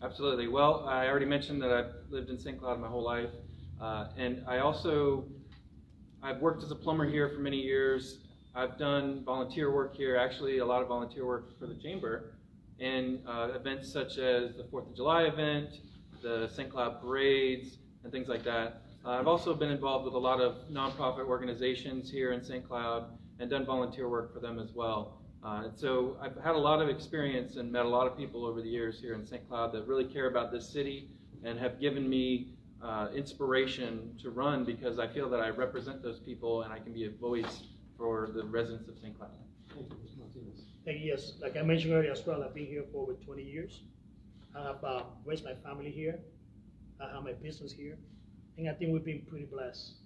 Absolutely. Well, I already mentioned that I've lived in St. Cloud my whole life, and I've worked as a plumber here for many years. I've done volunteer work here, actually a lot of volunteer work for the Chamber, in events such as the 4th of July event, the St. Cloud parades, and things like that. I've also been involved with a lot of nonprofit organizations here in St. Cloud and done volunteer work for them as well. And so I've had a lot of experience and met a lot of people over the years here in St. Cloud that really care about this city and have given me inspiration to run, because I feel that I represent those people and I can be a voice for the residents of St. Cloud. Thank you, Mr. Martinez. Thank you. Yes, like I mentioned earlier as well, I've been here for over 20 years. I have raised my family here. I have my business here. And I think we've been pretty blessed,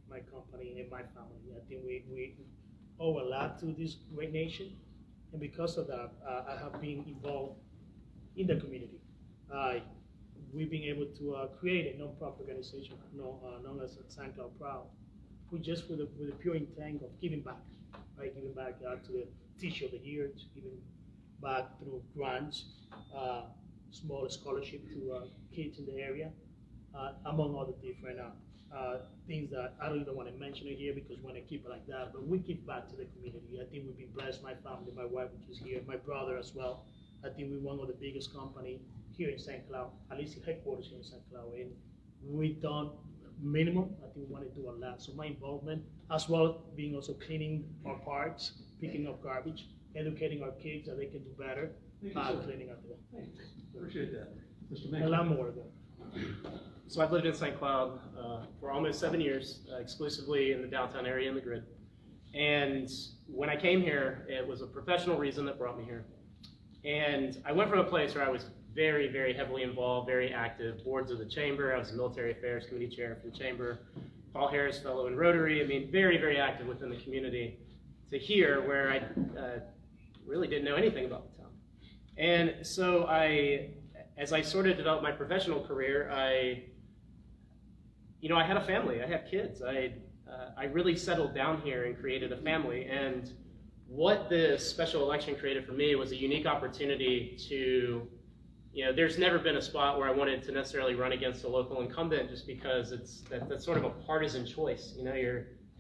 my company and my family. I think we owe a lot to this great nation. And because of that, I have been involved in the community. We've been able to create a non-profit organization known as St. Cloud Proud, with the pure intent of giving back, right? Giving back to the teacher of the year, giving back through grants, small scholarship to kids in the area, among other different things that I don't even want to mention it here because we want to keep it like that. But we give back to the community. I think we've been blessed. My family, my wife, which is here, my brother as well. I think we're one of the biggest company here in St. Cloud, at least headquarters here in St. Cloud. And we've done minimum. I think we want to do a lot. So my involvement, as well being also cleaning our parks, picking up garbage, educating our kids that they can do better, cleaning up there. Thanks. Appreciate that. Mr. A lot more though. So I've lived in St. Cloud for almost 7 years, exclusively in the downtown area in the grid. And when I came here, it was a professional reason that brought me here. And I went from a place where I was very, very heavily involved, very active, boards of the Chamber. I was the Military Affairs Committee Chair for the Chamber, Paul Harris Fellow in Rotary. I mean, very, very active within the community, to here where I really didn't know anything about the town. And so as I sort of developed my professional career, I had a family. I have kids. I really settled down here and created a family. And what this special election created for me was a unique opportunity to, there's never been a spot where I wanted to necessarily run against a local incumbent, just because that's sort of a partisan choice.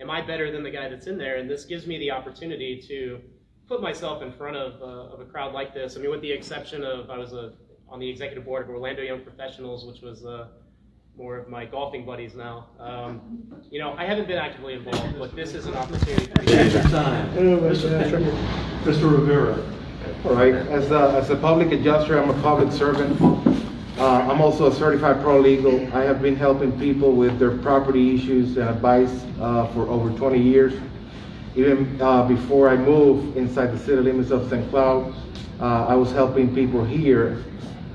Am I better than the guy that's in there? And this gives me the opportunity to put myself in front of a crowd like this. I mean, with the exception of, I was on the executive board of Orlando Young Professionals, which was more of my golfing buddies now. I haven't been actively involved, but this is an opportunity for me. Mr. Rivera. All right, as a public adjuster, I'm a public servant. I'm also a certified paralegal. I have been helping people with their property issues and advice for over 20 years. Even before I moved inside the city limits of St. Cloud, I was helping people here.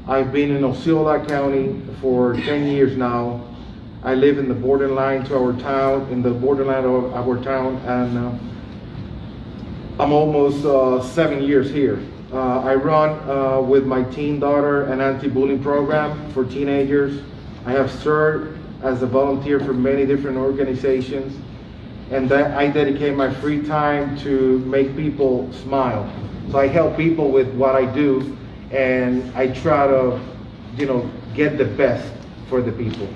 I've been in Osceola County for 10 years now. I live in the borderline to our town, and I'm almost 7 years here. I run with my teen daughter an anti-bullying program for teenagers. I have served as a volunteer for many different organizations, and I dedicate my free time to make people smile. So I help people with what I do, and I try to, get the best for the people.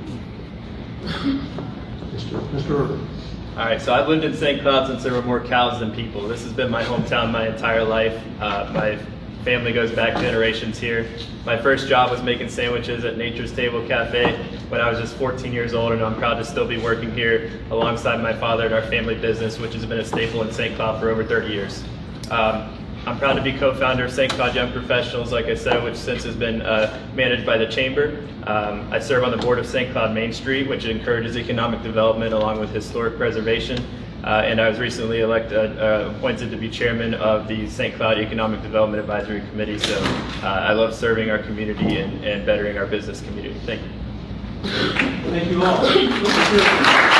Mr. Irvin. All right, so I've lived in St. Cloud since there were more cows than people. This has been my hometown my entire life. My family goes back generations here. My first job was making sandwiches at Nature's Table Cafe when I was just 14 years old, and I'm proud to still be working here alongside my father in our family business, which has been a staple in St. Cloud for over 30 years. I'm proud to be co-founder of St. Cloud Young Professionals, like I said, which since has been managed by the Chamber. I serve on the board of St. Cloud Main Street, which encourages economic development along with historic preservation. And I was recently appointed to be chairman of the St. Cloud Economic Development Advisory Committee. So I love serving our community and bettering our business community. Thank you. Thank you all.